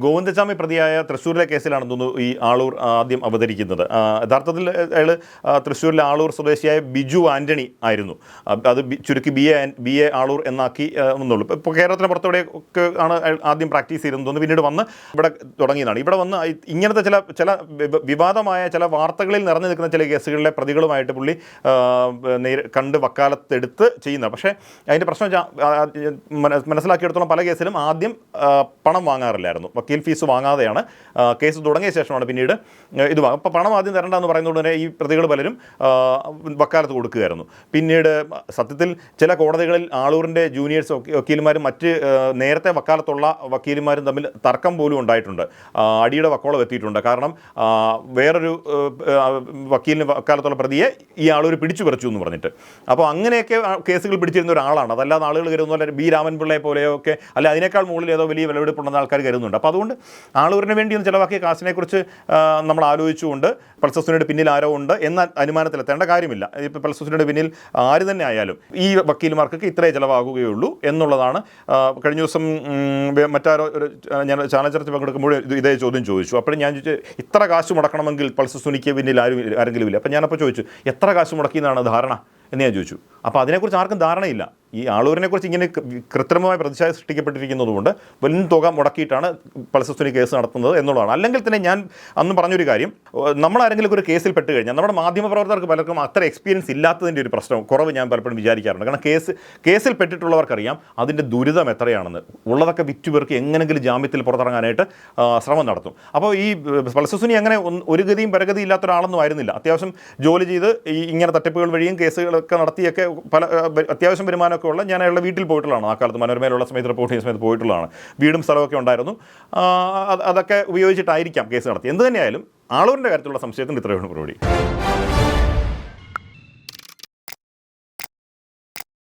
ഗോവിന്ദചാമി പ്രതിയായ തൃശ്ശൂരിലെ കേസിലാണെന്ന് തോന്നുന്നു ഈ ആളൂർ ആദ്യം അവതരിക്കുന്നത്. യഥാർത്ഥത്തിൽ അയാൾ തൃശ്ശൂരിലെ ആളൂർ സ്വദേശിയായ ബിജു ആൻ്റണി ആയിരുന്നു. അത് ചുരുക്കി ബി എ ആളൂർ എന്നാക്കി എന്നുള്ളൂ. ഇപ്പോൾ കേരളത്തിന് പുറത്തോടെ ഒക്കെ ആണ് ആദ്യം പ്രാക്ടീസ് ചെയ്തതെന്ന് തോന്നുന്നു. പിന്നീട് വന്ന് ഇവിടെ തുടങ്ങിയതാണ്. ഇവിടെ വന്ന് ഇങ്ങനത്തെ ചില വിവാദമായ ചില വാർത്തകളിൽ നിറഞ്ഞു നിൽക്കുന്ന ചില കേസുകളിലെ പ്രതികളുമായിട്ട് പുള്ളി കണ്ട് വക്കാലത്തെടുത്ത് ചെയ്യുന്നത്. പക്ഷേ അതിൻ്റെ പ്രശ്നം മനസ്സിലാക്കിയെടുത്തോളം പല കേസിലും ആദ്യം പണം വാങ്ങാറില്ലായിരുന്നു. വക്കീൽ ഫീസ് വാങ്ങാതെയാണ് കേസ് തുടങ്ങിയ ശേഷമാണ് പിന്നീട് ഇത് അപ്പോൾ പണം ആദ്യം തരണ്ടെന്ന് പറയുന്നതുകൊണ്ട് തന്നെ ഈ പ്രതികൾ പലരും വക്കാലത്ത് കൊടുക്കുകയായിരുന്നു. പിന്നീട് സത്യത്തിൽ ചില കോടതികളിൽ ആളൂരിൻ്റെ ജൂനിയേഴ്സ് വക്കീലുമാരും മറ്റ് നേരത്തെ വക്കാലത്തുള്ള വക്കീലുമാരും തമ്മിൽ തർക്കം പോലും ഉണ്ടായിട്ടുണ്ട്. അടിയുടെ വക്കോളം എത്തിയിട്ടുണ്ട്. കാരണം വേറൊരു വക്കീലിന് വക്കാലത്തുള്ള പ്രതിയെ ഈ ആളൂർ പിടിച്ചു പറിച്ചു എന്ന് പറഞ്ഞിട്ട്. അപ്പോൾ അങ്ങനെയൊക്കെ കേസുകൾ പിടിച്ചിരുന്ന ഒരാളാണ്. അതല്ലാതെ ആളുകൾ കരുതുന്ന ബി രാമൻപിള്ളയെ പോലെയോ ഒക്കെ അല്ല അതിനേക്കാൾ മുകളിൽ ഏതോ വലിയ വിലവെടുപ്പുണ്ടെന്ന് ആൾക്കാർ കരുതുന്നുണ്ട്. അപ്പോൾ അതുകൊണ്ട് ആളൂരിന് വേണ്ടി ഒന്ന് ചിലവാക്കിയ കാശിനെക്കുറിച്ച് നമ്മൾ ആലോചിച്ചുകൊണ്ട് പൾസർ പിന്നിൽ ആരോ ഉണ്ട് എന്ന അനുമാനത്തിലെത്തേണ്ട കാര്യമില്ല. ഇപ്പോൾ പൾസർ പിന്നിൽ ആര് തന്നെ ആയാലും ഈ വക്കീൽമാർക്കൊക്കെ ഇത്രേ ചിലവാകുകയുള്ളൂ എന്നുള്ളതാണ്. കഴിഞ്ഞ ദിവസം മറ്റാരോ ഞാൻ ചാനൽ ചർച്ച പങ്കെടുക്കുമ്പോൾ ഇതേ ചോദ്യം ചോദിച്ചു. അപ്പോഴും ഞാൻ ചോദിച്ചു ഇത്ര കാശ് മുടക്കണമെങ്കിൽ പൾസർ സുനിക്ക് പിന്നിൽ ആരെങ്കിലും ഇല്ല. അപ്പോൾ ഞാനപ്പോൾ ചോദിച്ചു എത്ര കാശ് മുടക്കിയെന്നാണ് ധാരണ എന്ന് ഞാൻ ചോദിച്ചു. അപ്പോൾ അതിനെക്കുറിച്ച് ആർക്കും ധാരണയില്ല. ഈ ആളൂരിനെക്കുറിച്ച് ഇങ്ങനെ കൃത്രിമമായ പ്രതിച്ഛായ സൃഷ്ടിക്കപ്പെട്ടിരിക്കുന്നതുകൊണ്ട് വലിയ തുക മുടക്കിയിട്ടാണ് പൾസർ സുനി കേസ് നടത്തുന്നത് എന്നുള്ളതാണ്. അല്ലെങ്കിൽ തന്നെ ഞാൻ അന്ന് പറഞ്ഞൊരു കാര്യം, നമ്മളാരെങ്കിലും ഒരു കേസിൽ പെട്ട് കഴിഞ്ഞാൽ നമ്മുടെ മാധ്യമപ്രവർത്തകർക്ക് പലർക്കും അത്ര എക്സ്പീരിയൻസ് ഇല്ലാത്തതിൻ്റെ ഒരു പ്രശ്നം കുറവ് ഞാൻ പലപ്പോഴും വിചാരിക്കാറുണ്ട്. കാരണം കേസിൽ പെട്ടിട്ടുള്ളവർക്കറിയാം അതിൻ്റെ ദുരിതം എത്രയാണെന്ന്. ഉള്ളതൊക്കെ വിറ്റുപേർക്ക് എങ്ങനെങ്കിലും ജാമ്യത്തിൽ പുറത്തിറങ്ങാനായിട്ട് ശ്രമം നടത്തും. അപ്പോൾ ഈ പൾസർ സുനി അങ്ങനെ ഒരു ഗതിയും പരഗതി ഇല്ലാത്ത ഒരാളൊന്നും ആയിരുന്നില്ല. അത്യാവശ്യം ജോലി ചെയ്ത് ഇങ്ങനെ തട്ടിപ്പുകൾ വഴിയും കേസുകളൊക്കെ നടത്തിയൊക്കെ പല അത്യാവശ്യം വരുമാനം ഒക്കെ ഉള്ള ഞാൻ അയാളുടെ വീട്ടിൽ പോയിട്ടുള്ളതാണ്. ആ കാലത്ത് മനോരമയിലുള്ള സമയത്ത് റിപ്പോർട്ട് ചെയ്യുന്ന സമയത്ത് പോയിട്ടുള്ളതാണ്. വീടും സ്ഥലമൊക്കെ ഉണ്ടായിരുന്നു. അതൊക്കെ ഉപയോഗിച്ചിട്ടായിരിക്കാം കേസ് നടത്തി. എന്ത് തന്നെയായാലും ആളൂരിൻ്റെ കാര്യത്തിലുള്ള സംശയത്തിന് ഇത്രയാണ് മറുപടി.